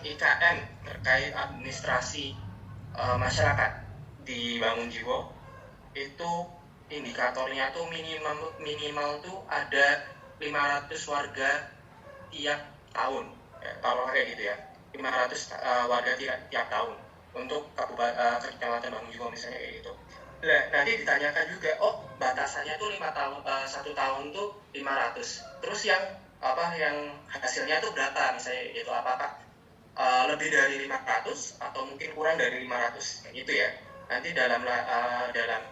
IKN terkait administrasi masyarakat di Bangunjiwo itu indikatornya tuh minimal tuh ada 500 warga tiap tahun, kalau kayak gitu ya, 500 warga tiap tahun untuk kecamatan Bangunjiwo misalnya kayak gitu. Nah, nanti ditanyakan juga, batasannya tuh 5 tahun, 1 tahun tuh 500. Terus yang hasilnya tuh berapa misalnya gitu, apakah lebih dari 500 atau mungkin kurang dari 500 kayak gitu ya. Nanti dalam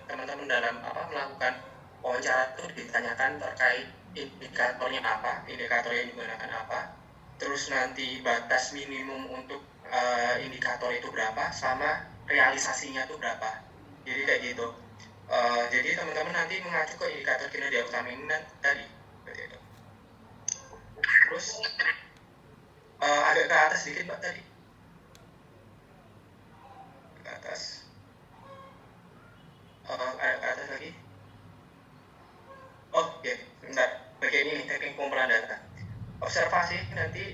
teman-teman dalam melakukan wawancara itu ditanyakan terkait indikatornya apa, indikator yang digunakan apa, terus nanti batas minimum untuk indikator itu berapa, sama realisasinya itu berapa. Jadi kayak gitu. Jadi teman-teman nanti mengacu ke indikator kinerja utama ini tadi. Gitu. Terus agak ke atas sedikit Pak tadi. Ke atas. Ke atas lagi. Oh ya, bentar. Bagian ini teknik pengumpulan data. Observasi nanti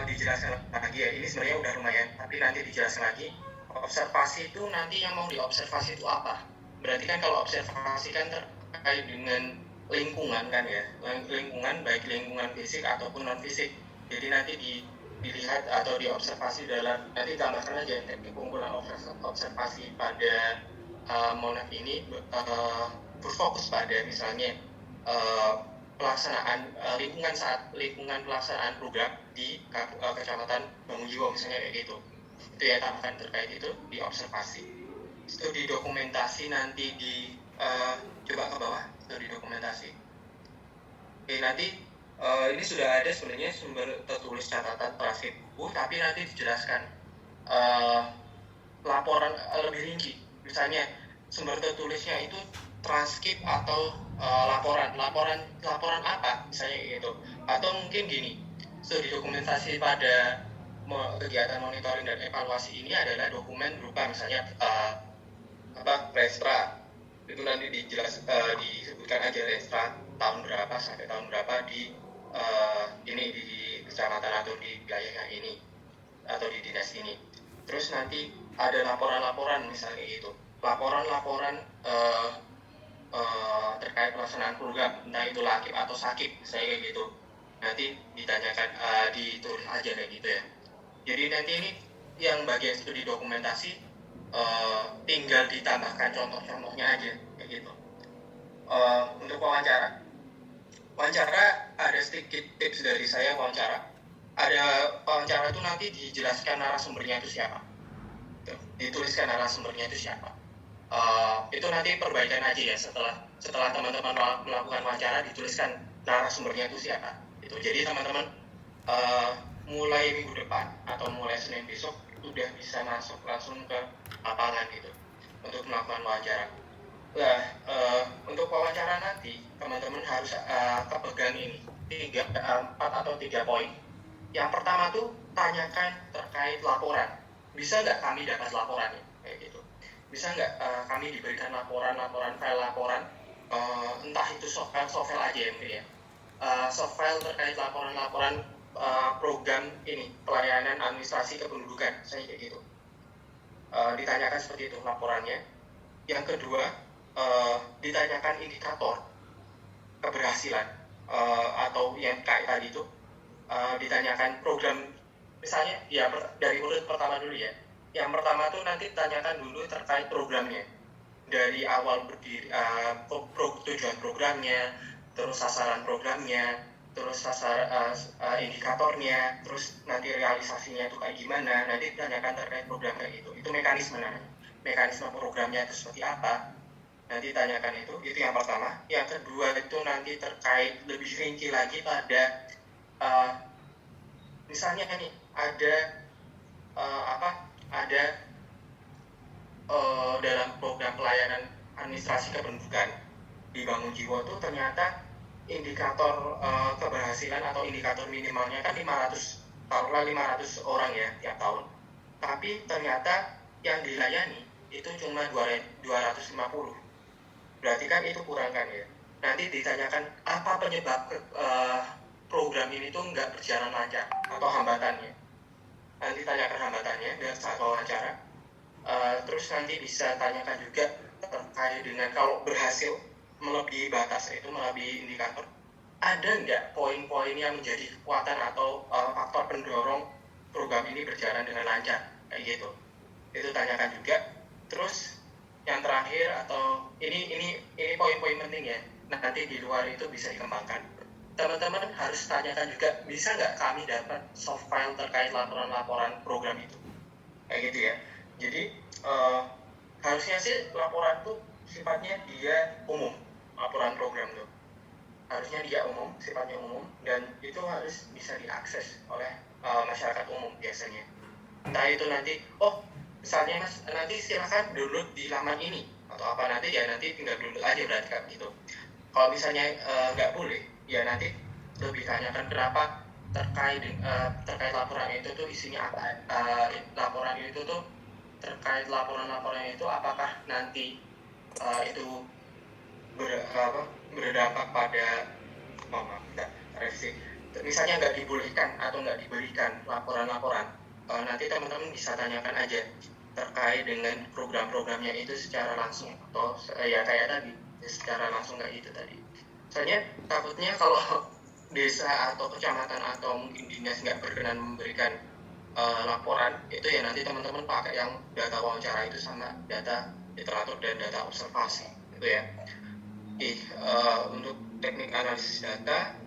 dijelaskan lagi ya. Ini sebenarnya udah lumayan, tapi nanti dijelaskan lagi. Observasi itu nanti yang mau diobservasi itu apa? Berarti kan kalau observasi kan terkait dengan lingkungan kan ya, lingkungan baik lingkungan fisik ataupun non fisik. Jadi nanti dilihat atau diobservasi dalam, nanti tambahkan aja teknik pengumpulan observasi pada Monef ini berfokus pada misalnya pelaksanaan lingkungan pelaksanaan program di kecamatan Bangunjiwo misalnya kayak gitu. Itu ya, tambahkan terkait itu di observasi. Studi dokumentasi nanti coba ke bawah, studi dokumentasi. Oke, nanti ini sudah ada sebenarnya sumber tertulis catatan prasit, tapi nanti dijelaskan laporan lebih rinci. Misalnya sumber tertulisnya itu transkrip atau laporan apa misalnya gitu, atau mungkin gini, studi dokumentasi pada kegiatan monitoring dan evaluasi ini adalah dokumen berupa misalnya restra, itu nanti disebutkan aja restra tahun berapa sampai tahun berapa di di kecamatan atau di wilayah ini atau di dinas ini. Terus nanti ada laporan-laporan misalnya gitu, laporan terkait pelaksanaan program, entah itu lakip atau sakip saya kayak gitu, nanti ditanyakan ditulis aja kayak gitu ya. Jadi nanti ini yang bagian studi dokumentasi tinggal ditambahkan contoh-contohnya aja kayak gitu. Untuk wawancara ada sedikit tips dari saya. Wawancara itu nanti dijelaskan narasumbernya itu siapa, dituliskan narasumbernya itu siapa. Itu nanti perbaikan aja ya, setelah teman-teman melakukan wawancara dituliskan narasumbernya itu siapa. Itu jadi teman-teman mulai minggu depan atau mulai Senin besok udah bisa masuk langsung ke lapangan gitu untuk melakukan wawancara. Nah, untuk wawancara nanti teman-teman harus kepegang ini 4 atau 3 poin. Yang pertama tuh tanyakan terkait laporan. Bisa nggak kami dapat laporan ya? Kayak gitu. Bisa nggak kami diberikan file laporan, entah itu soft file aja ya mungkin ya. Soft file terkait laporan program ini pelayanan administrasi kependudukan, saya kayak gitu. Ditanyakan seperti itu laporannya. Yang kedua, ditanyakan indikator keberhasilan atau yang kayak tadi itu, ditanyakan program misalnya ya, dari urut pertama dulu ya. Yang pertama tuh nanti tanyakan dulu terkait programnya, dari awal berdiri, tujuan programnya, terus sasaran programnya, terus indikatornya, terus nanti realisasinya itu kayak gimana. Nanti ditanyakan terkait program kayak gitu. Itu mekanisme programnya itu seperti apa, nanti tanyakan itu yang pertama. Yang kedua itu nanti terkait lebih rinci lagi pada misalnya nih ada dalam program pelayanan administrasi kependudukan di Bangunjiwo itu ternyata indikator keberhasilan atau indikator minimalnya kan 500 orang ya tiap tahun, tapi ternyata yang dilayani itu cuma 250. Berarti kan itu kurang kan ya. Nanti ditanyakan apa penyebab program ini tuh nggak berjalan lancar atau hambatannya. Nanti tanyakan hambatannya dan saat wawancara. Terus nanti bisa tanyakan juga terkait dengan kalau berhasil melebihi batas itu, melebihi indikator, ada nggak poin-poin yang menjadi kekuatan atau faktor pendorong program ini berjalan dengan lancar, kayak gitu. Itu tanyakan juga. Terus yang terakhir atau ini poin-poin penting ya. Nah, nanti di luar itu bisa dikembangkan. Teman-teman harus tanyakan juga, bisa nggak kami dapat soft file terkait laporan-laporan program itu, kayak gitu ya. Jadi harusnya sih laporan tuh sifatnya dia umum, laporan program tuh harusnya dia umum, sifatnya umum, dan itu harus bisa diakses oleh masyarakat umum biasanya. Entah itu nanti, misalnya mas, nanti silakan download di laman ini atau apa, nanti ya nanti tinggal download aja berarti kan gitu. Kalau misalnya nggak boleh, ya nanti lebih tanyakan kenapa terkait laporan itu tuh isinya apa, laporan itu tuh terkait laporan-laporan itu apakah nanti itu berdampak pada revisi. Misalnya nggak dibolehkan atau nggak diberikan laporan-laporan, nanti teman-teman bisa tanyakan aja terkait dengan program-programnya itu secara langsung atau ya kayak tadi secara langsung kayak gitu tadi. Soalnya takutnya kalau desa atau kecamatan atau mungkin dinas nggak berkenan memberikan laporan itu, ya nanti teman-teman pakai yang data wawancara itu sama data literatur dan data observasi gitu ya. Untuk teknik analisis data,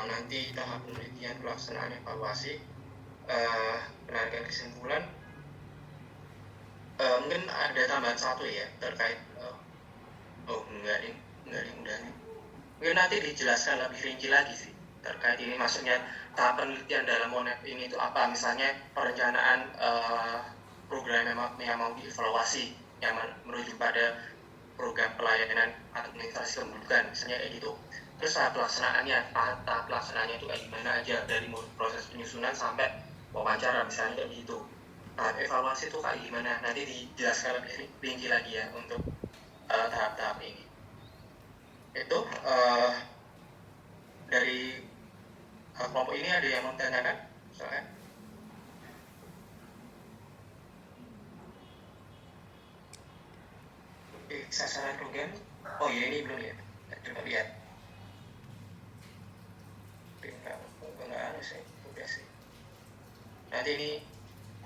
nanti tahap penelitian, pelaksanaan, evaluasi, penarikan kesimpulan. Mungkin ada tambahan satu ya terkait enggak nih udah nih. Mungkin nanti dijelaskan lebih rinci lagi sih terkait ini, maksudnya tahap penelitian dalam MONEP ini itu apa, misalnya perencanaan program yang mau dievaluasi yang menuju pada program pelayanan administrasi kependudukan misalnya kayak gitu. Terus tahap pelaksanaannya itu kayak gimana aja, dari proses penyusunan sampai wawancara misalnya kayak gitu. Tahap evaluasi itu kayak gimana, nanti dijelaskan lebih rinci lagi ya untuk tahap-tahap ini. Itu dari kelompok ini ada yang mau tanyakan soalnya? Sasaran program, oh iya ini belum ya, coba lihat. Enggak harus ya, udah sih. Nanti ini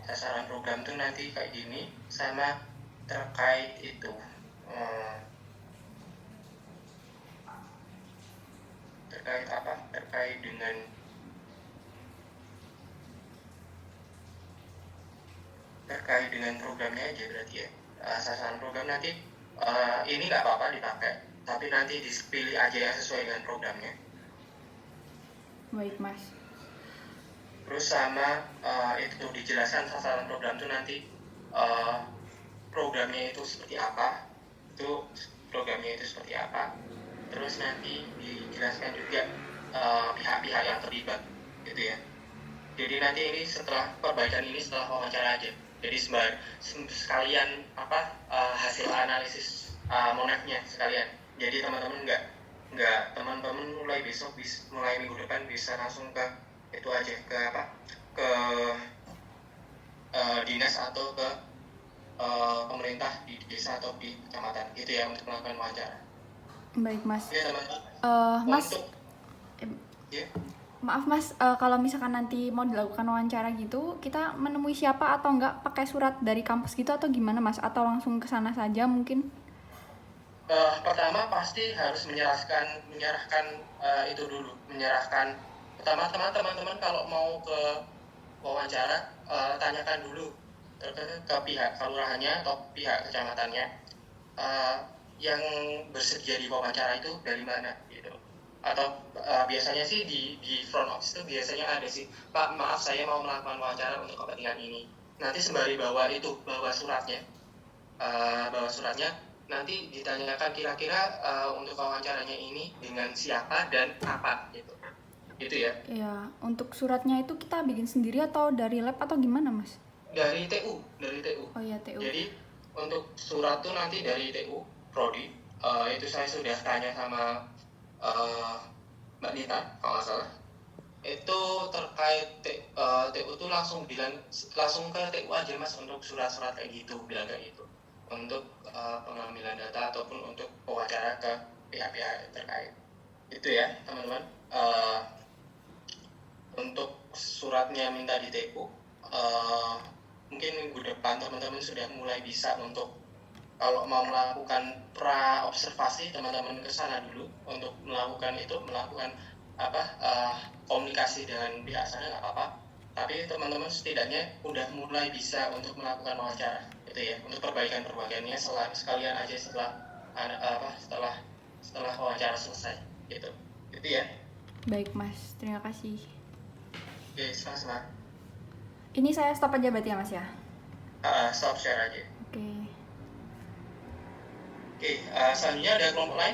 sasaran program tuh nanti kayak gini, sama terkait itu terkait apa? Terkait dengan programnya aja berarti ya. Sasaran program nanti ini nggak apa-apa dipakai, tapi nanti dipilih aja yang sesuai dengan programnya. Baik mas. Terus sama itu dijelaskan sasaran program itu nanti programnya itu seperti apa, terus nanti dijelaskan juga pihak-pihak yang terlibat gitu ya. Jadi nanti ini setelah perbaikan ini setelah wawancara aja, jadi sekalian hasil analisis MONEP-nya sekalian. Jadi teman-teman mulai besok, mulai minggu depan bisa langsung ke itu aja, ke dinas atau ke pemerintah di desa atau di kecamatan gitu ya untuk melakukan wawancara. Baik mas. Ya teman. Mas, maaf mas, kalau misalkan nanti mau dilakukan wawancara gitu, kita menemui siapa atau enggak pakai surat dari kampus gitu atau gimana mas? Atau langsung ke sana saja mungkin? Pertama pasti harus menyerahkan itu dulu, pertama teman-teman kalau mau ke wawancara tanyakan dulu ke pihak kelurahannya atau pihak kecamatannya yang bersedia di wawancara itu dari mana gitu. Atau biasanya sih di front office itu biasanya ada sih, Pak maaf saya mau melakukan wawancara untuk kepentingan ini. Nanti sembari bawa suratnya, nanti ditanyakan kira-kira untuk wawancaranya ini dengan siapa dan apa gitu ya. Iya, untuk suratnya itu kita bikin sendiri atau dari lab atau gimana mas? Dari TU. Oh iya, TU. Jadi untuk surat tuh nanti dari TU Prodi, itu saya sudah tanya sama Mbak Nita kalau nggak salah. itu terkait TU tuh langsung ke TU aja mas untuk surat-surat kayak gitu, bilang kayak gitu, untuk pengambilan data ataupun untuk wawancara ke pihak-pihak terkait. Itu ya teman-teman. Untuk suratnya minta di TU, mungkin minggu depan teman-teman sudah mulai bisa untuk kalau mau melakukan pra observasi, teman-teman ke sana dulu untuk melakukan komunikasi dengan pihak sana, nggak apa-apa. Tapi teman-teman setidaknya udah mulai bisa untuk melakukan wawancara, gitu ya, untuk perbaikannya sekalian aja setelah wawancara selesai, gitu ya. Baik mas, terima kasih. Oke, sama-sama. Ini saya stop aja berarti ya mas ya? Stop share aja. Oke. Oke, selanjutnya ada kelompok lain.